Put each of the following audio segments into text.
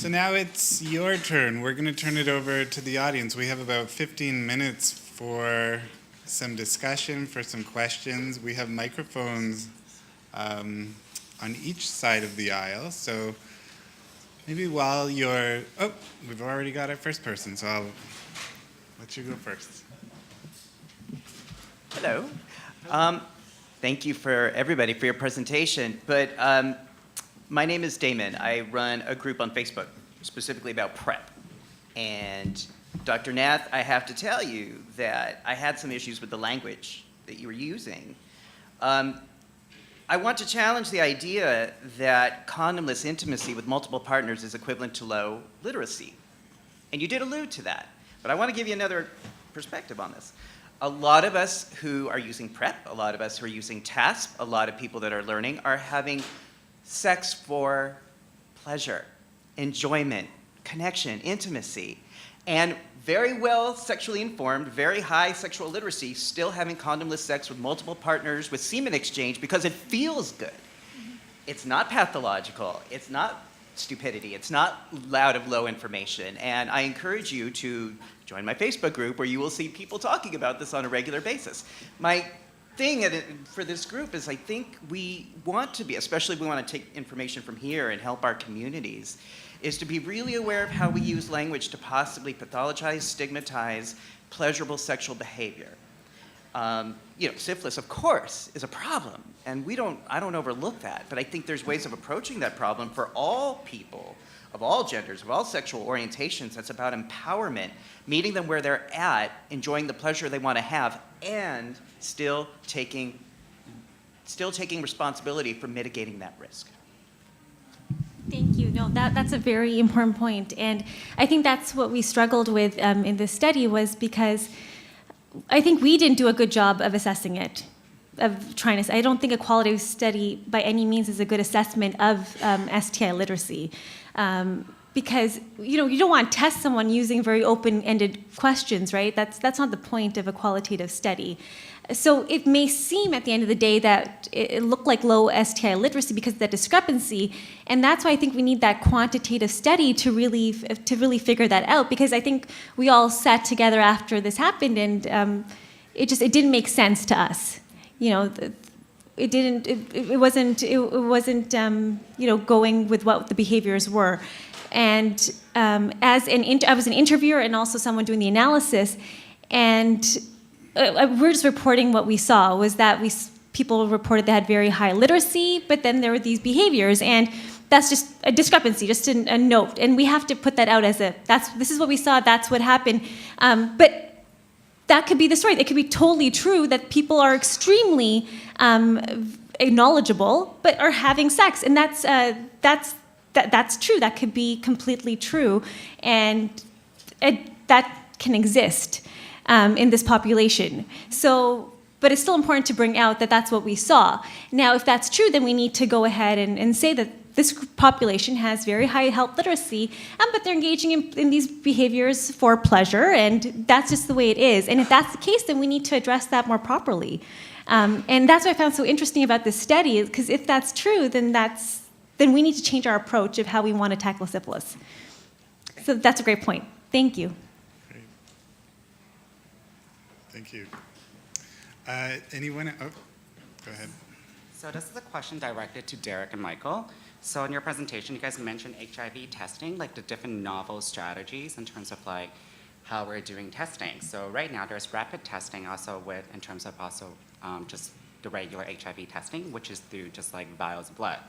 So now it's your turn. We're going to turn it over to the audience. We have about 15 minutes for some discussion, for some questions. We have microphones on each side of the aisle. So maybe while you're... Oh, we've already got our first person, so I'll let you go first. Hello. Thank you for everybody for your presentation. But my name is Damon. I run a group on Facebook specifically about PrEP. And Dr. Nath, I have to tell you that I had some issues with the language that you were using. I want to challenge the idea that condomless intimacy with multiple partners is equivalent to low literacy. And you did allude to that. But I want to give you another perspective on this. A lot of us who are using PrEP, a lot of us who are using TASP, a lot of people that are learning are having sex for pleasure, enjoyment, connection, intimacy, and very well sexually informed, very high sexual literacy, still having condomless sex with multiple partners with semen exchange because it feels good. It's not pathological. It's not stupidity. It's not loud of low information. And I encourage you to join my Facebook group where you will see people talking about this on a regular basis. My thing for this group is I think we want to be, especially if we want to take information from here and help our communities, is to be really aware of how we use language to possibly pathologize, stigmatize pleasurable sexual behavior. Syphilis, of course, is a problem, and I don't overlook that, but I think there's ways of approaching that problem for all people, of all genders, of all sexual orientations. That's about empowerment, meeting them where they're at, enjoying the pleasure they want to have, and still taking responsibility for mitigating that risk. Thank you. No, that's a very important point. And I think that's what we struggled with in this study, was because I think we didn't do a good job of assessing it, I don't think a qualitative study by any means is a good assessment of STI literacy. Because you don't want to test someone using very open-ended questions, right? That's not the point of a qualitative study. So it may seem at the end of the day that it looked like low STI literacy because of that discrepancy, and that's why I think we need that quantitative study to really figure that out. Because I think we all sat together after this happened, and it didn't make sense to us. It wasn't going with what the behaviors were. And I was an interviewer and also someone doing the analysis, and we're just reporting what we saw, was that people reported they had very high literacy, but then there were these behaviors, and that's just a discrepancy, just a note. And we have to put that out as this is what we saw, that's what happened. But that could be the story. It could be totally true that people are extremely knowledgeable, but are having sex, and that's true. That could be completely true, and that can exist in this population. But it's still important to bring out that that's what we saw. Now, if that's true, then we need to go ahead and say that this population has very high health literacy, but they're engaging in these behaviors for pleasure, and that's just the way it is. And if that's the case, then we need to address that more properly. And that's what I found so interesting about this study, because if that's true, then we need to change our approach of how we want to tackle syphilis. So that's a great point. Thank you. Great. Thank you. Anyone? Oh, go ahead. So this is a question directed to Derek and Michael. So in your presentation, you guys mentioned HIV testing, like the different novel strategies in terms of like how we're doing testing. So right now there's rapid testing also in terms of also just the regular HIV testing, which is through just like vials of blood.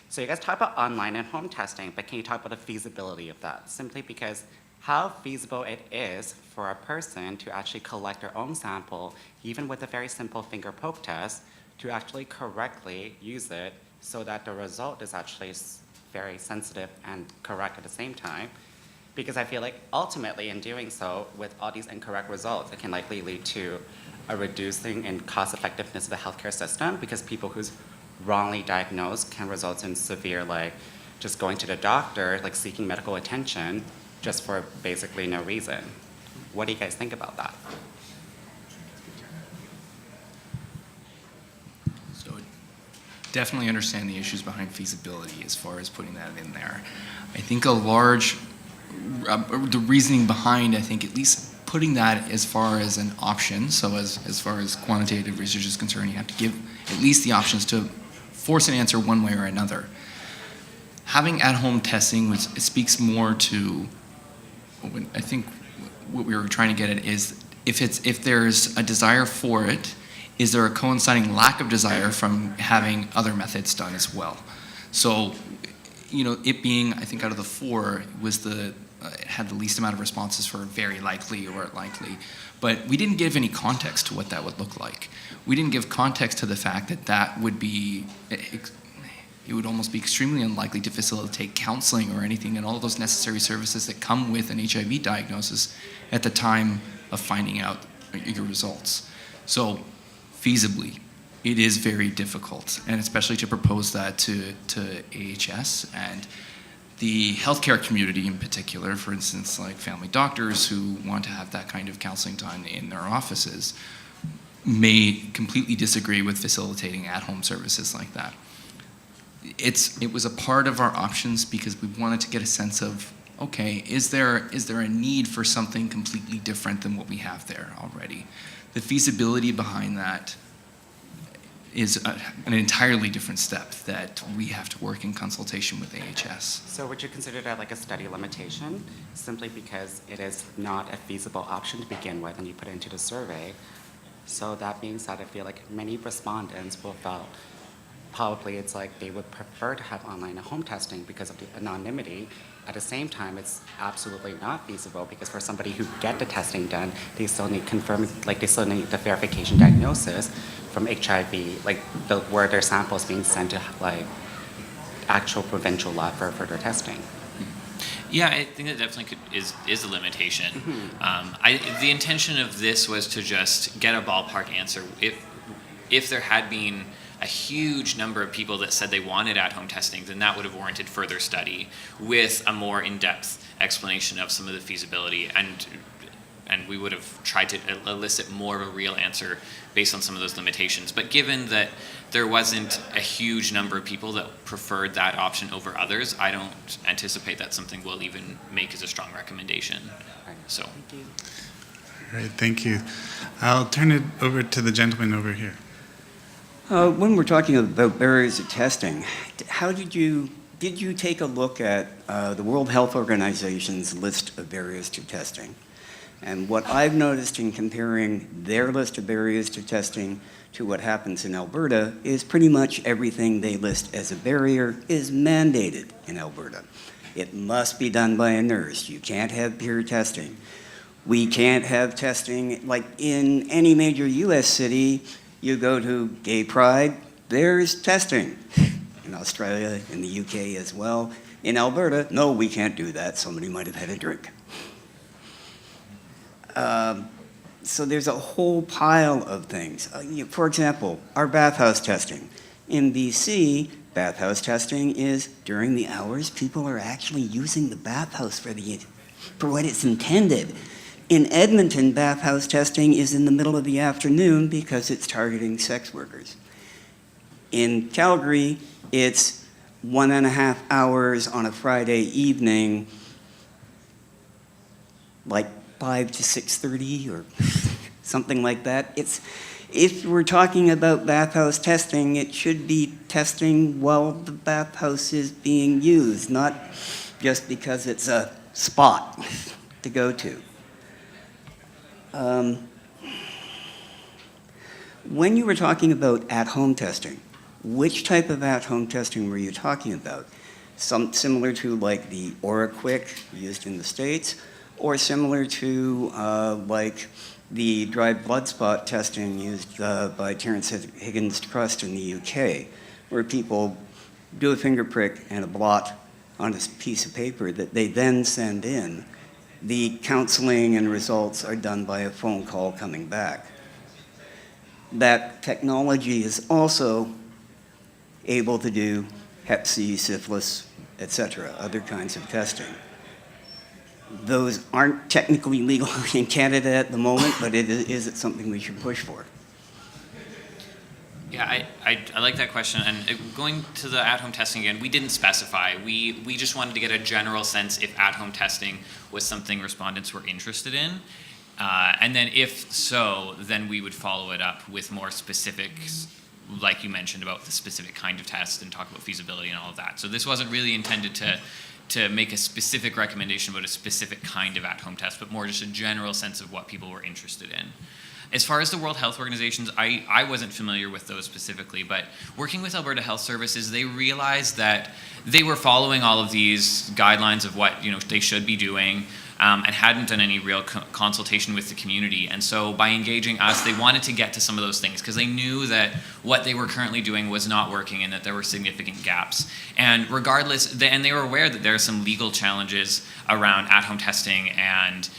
So you guys talk about online and home testing, but can you talk about the feasibility of that? Simply because how feasible it is for a person to actually collect their own sample, even with a very simple finger poke test, to actually correctly use it so that the result is actually very sensitive and correct at the same time. Because I feel like ultimately in doing so, with all these incorrect results, it can likely lead to a reducing in cost effectiveness of the healthcare system, because people who's wrongly diagnosed can result in severe, like just going to the doctor, like seeking medical attention just for basically no reason. What do you guys think about that? definitely understand the issues behind feasibility as far as putting that in there. I think the reasoning behind, I think, at least putting that as far as an option, so as far as quantitative research is concerned, you have to give at least the options to force an answer one way or another. Having at-home testing, which speaks more to, I think what we were trying to get at is, if there's a desire for it, is there a coinciding lack of desire from having other methods done as well? So, it being, I think out of the 4, was it had the least amount of responses for very likely or likely, but we didn't give any context to what that would look like. We didn't give context to the fact that would be, it would almost be extremely unlikely to facilitate counseling or anything and all those necessary services that come with an HIV diagnosis at the time of finding out your results. So, feasibly, it is very difficult, and especially to propose that to AHS and the healthcare community in particular, for instance, like family doctors who want to have that kind of counseling done in their offices, may completely disagree with facilitating at-home services like that. It was a part of our options because we wanted to get a sense of, okay, is there a need for something completely different than what we have there already? The feasibility behind that is an entirely different step that we have to work in consultation with AHS. So would you consider that like a study limitation, simply because it is not a feasible option to begin with and you put it into the survey? So that being said, I feel like many respondents will feel probably it's like they would prefer to have online home testing because of the anonymity. At the same time, it's absolutely not feasible because for somebody who get the testing done, they still need they still need the verification diagnosis from HIV, where their samples being sent to actual provincial lab for further testing. Yeah, I think that definitely is a limitation. Mm-hmm. The intention of this was to just get a ballpark answer. If there had been a huge number of people that said they wanted at-home testing, then that would have warranted further study with a more in-depth explanation of some of the feasibility, and we would have tried to elicit more of a real answer based on some of those limitations. But given that there wasn't a huge number of people that preferred that option over others, I don't anticipate that's something we'll even make as a strong recommendation. So. Thank you. All right, thank you. I'll turn it over to the gentleman over here. When we're talking about barriers to testing, did you take a look at the World Health Organization's list of barriers to testing? And what I've noticed in comparing their list of barriers to testing to what happens in Alberta is pretty much everything they list as a barrier is mandated in Alberta. It must be done by a nurse. You can't have peer testing. We can't have testing like in any major US city. You go to Gay Pride, there's testing. In Australia, in the UK as well. In Alberta, no, we can't do that. Somebody might have had a drink. So there's a whole pile of things. For example, our bathhouse testing. In BC, bathhouse testing is during the hours people are actually using the bathhouse for what it's intended. In Edmonton, bathhouse testing is in the middle of the afternoon because it's targeting sex workers. In Calgary, it's 1.5 hours on a Friday evening, like 5 to 6:30 or something like that. If we're talking about bathhouse testing, it should be testing while the bathhouse is being used, not just because it's a spot to go to. When you were talking about at-home testing, which type of at-home testing were you talking about? Some similar to like the OraQuick used in the States, or similar to like the dry blood spot testing used by Terence Higgins Trust in the UK, where people do a finger prick and a blot on a piece of paper that they then send in. The counseling and results are done by a phone call coming back. That technology is also able to do Hep C, syphilis, etc., other kinds of testing. Those aren't technically legal in Canada at the moment, but is it something we should push for? Yeah, Yeah, I like that question. And going to the at-home testing again, we didn't specify. We just wanted to get a general sense if at-home testing was something respondents were interested in. And then if so, then we would follow it up with more specifics, like you mentioned about the specific kind of test and talk about feasibility and all of that. So this wasn't really intended to make a specific recommendation about a specific kind of at-home test, but more just a general sense of what people were interested in. As far as the World Health Organizations, I wasn't familiar with those specifically, but working with Alberta Health Services, they realized that they were following all of these guidelines of what they should be doing, and hadn't done any real consultation with the community. And so by engaging us, they wanted to get to some of those things because they knew that what they were currently doing was not working and that there were significant gaps. And regardless, and they were aware that there are some legal challenges around at-home testing and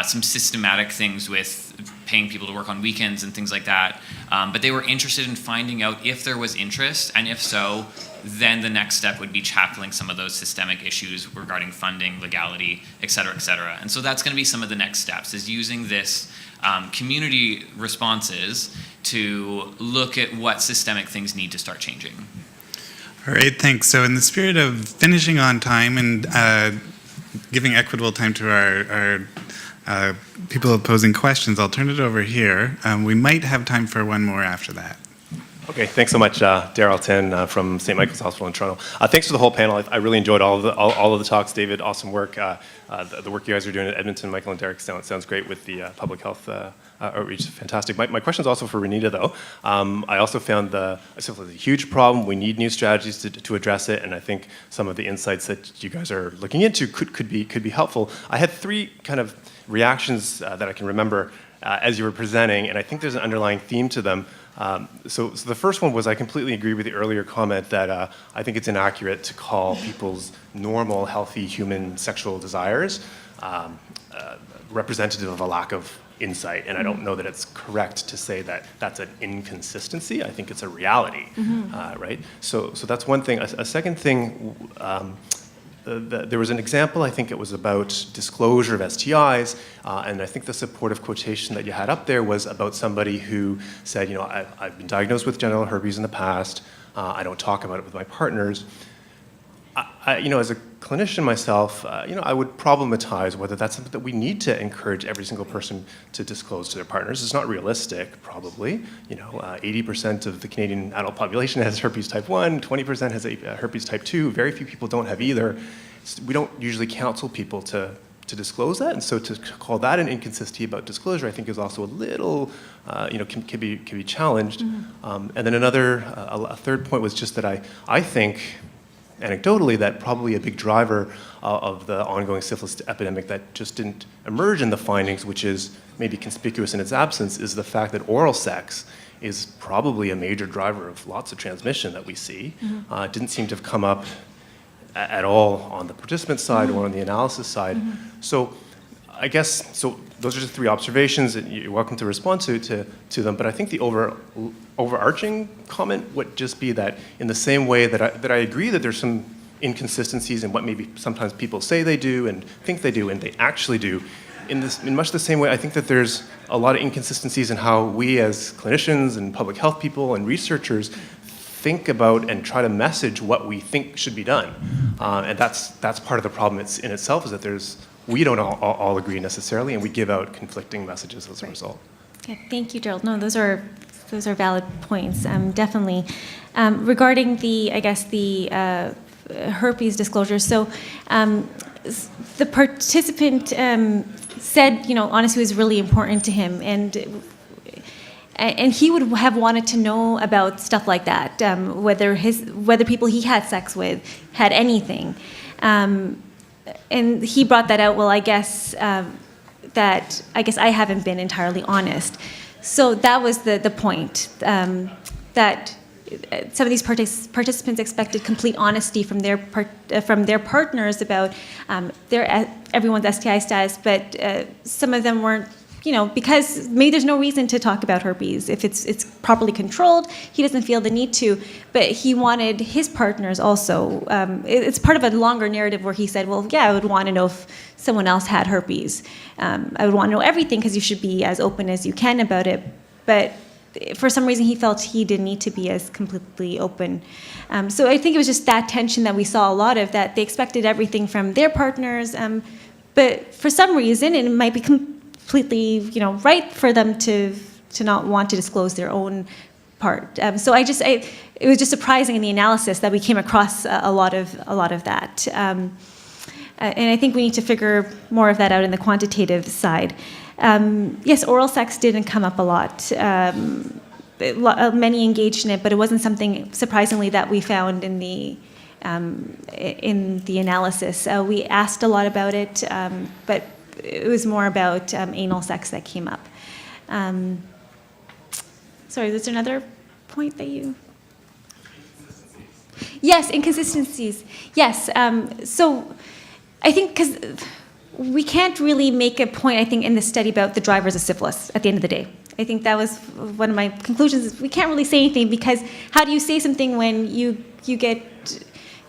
some systematic things with paying people to work on weekends and things like that. But they were interested in finding out if there was interest, and if so, then the next step would be tackling some of those systemic issues regarding funding, legality, et cetera, et cetera. And so that's going to be some of the next steps, is using this community responses to look at what systemic things need to start changing. All right, thanks. So in the spirit of finishing on time and giving equitable time to our people posing questions, I'll turn it over here. We might have time for one more after that. Okay, thanks so much, Darrell Tin from St. Michael's Hospital in Toronto. Thanks to the whole panel. I really enjoyed all of the talks. David, awesome work. The work you guys are doing at Edmonton, Michael and Derek, sounds great with the public health outreach. Fantastic. My question is also for Ronita, though. I also found it's a huge problem. We need new strategies to address it, and I think some of the insights that you guys are looking into could be helpful. I had three kind of reactions that I can remember as you were presenting, and I think there's an underlying theme to them. So the first one was, I completely agree with the earlier comment that I think it's inaccurate to call people's normal, healthy human sexual desires representative of a lack of insight. And I don't know that it's correct to say that that's an inconsistency. I think it's a reality, right? So that's one thing. A second thing, there was an example, I think it was about disclosure of STIs, and I think the supportive quotation that you had up there was about somebody who said, I've been diagnosed with genital herpes in the past, I don't talk about it with my partners. As a clinician myself, I would problematize whether that's something that we need to encourage every single person to disclose to their partners. It's not realistic, probably. 80% of the Canadian adult population has herpes type 1, 20% has herpes type 2. Very few people don't have either. We don't usually counsel people to disclose that, and so to call that an inconsistency about disclosure, I think is also a little, can be challenged. And then a third point was just that I think, anecdotally, that probably a big driver of the ongoing syphilis epidemic that just didn't emerge in the findings, which is maybe conspicuous in its absence, is the fact that oral sex is probably a major driver of lots of transmission that we see. It didn't seem to have come up at all on the participant side or on the analysis side. So I guess, those are just three observations, and you're welcome to respond to them, but I think the overarching comment would just be that in the same way that I agree that there's some inconsistencies in what maybe sometimes people say they do and think they do and they actually do, in much the same way, I think that there's a lot of inconsistencies in how we as clinicians and public health people and researchers think about and try to message what we think should be done. And that's part of the problem in itself, is that we don't all agree necessarily, and we give out conflicting messages as a result. Yeah, thank you, Gerald. No, those are valid points, definitely. Regarding the herpes disclosure, so the participant said, honesty was really important to him, and he would have wanted to know about stuff like that, whether people he had sex with had anything. And he brought that out, well, I guess I haven't been entirely honest. So that was the point, that some of these participants expected complete honesty from their partners about everyone's STI status, but some of them weren't, because maybe there's no reason to talk about herpes. If it's properly controlled, he doesn't feel the need to, but he wanted his partners also. It's part of a longer narrative where he said, well, yeah, I would want to know if someone else had herpes. I would want to know everything because you should be as open as you can about it. But for some reason he felt he didn't need to be as completely open. So I think it was just that tension that we saw a lot of, that they expected everything from their partners, but for some reason, and it might be completely, right for them to not want to disclose their own part. So it was just surprising in the analysis that we came across a lot of that. And I think we need to figure more of that out in the quantitative side. Yes, oral sex didn't come up a lot. Many engaged in it, but it wasn't something, surprisingly, that we found in the analysis. We asked a lot about it, but it was more about anal sex that came up. Sorry, was there another point that you... Yes, inconsistencies. Yes, so I think because we can't really make a point, I think, in this study about the drivers of syphilis at the end of the day. I think that was one of my conclusions, is we can't really say anything, because how do you say something when you get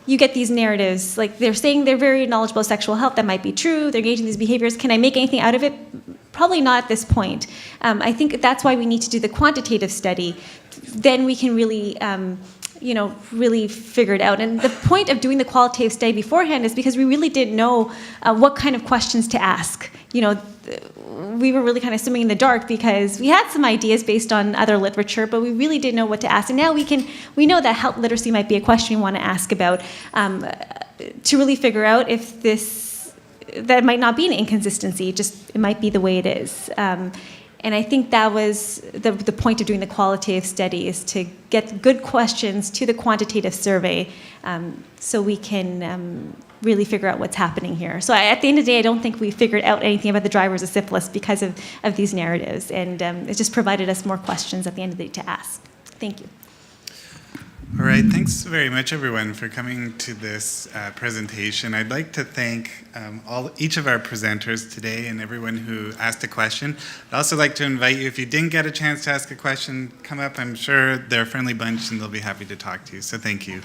these narratives? Like, they're saying they're very knowledgeable of sexual health. That might be true. They're engaging in these behaviors. Can I make anything out of it? Probably not at this point. I think that's why we need to do the quantitative study. Then we can really, really figure it out. And the point of doing the qualitative study beforehand is because we really didn't know what kind of questions to ask. We were really kind of swimming in the dark because we had some ideas based on other literature, but we really didn't know what to ask. And now we know that health literacy might be a question we want to ask about, to really figure out if that might not be an inconsistency, it might be the way it is. And I think that was the point of doing the qualitative study, is to get good questions to the quantitative survey, so we can really figure out what's happening here. So at the end of the day, I don't think we figured out anything about the drivers of syphilis because of these narratives. And it just provided us more questions at the end of the day to ask. Thank you. All right, thanks very much, everyone, for coming to this presentation. I'd like to thank each of our presenters today and everyone who asked a question. I'd also like to invite you, if you didn't get a chance to ask a question, come up. I'm sure they're a friendly bunch and they'll be happy to talk to you. So thank you.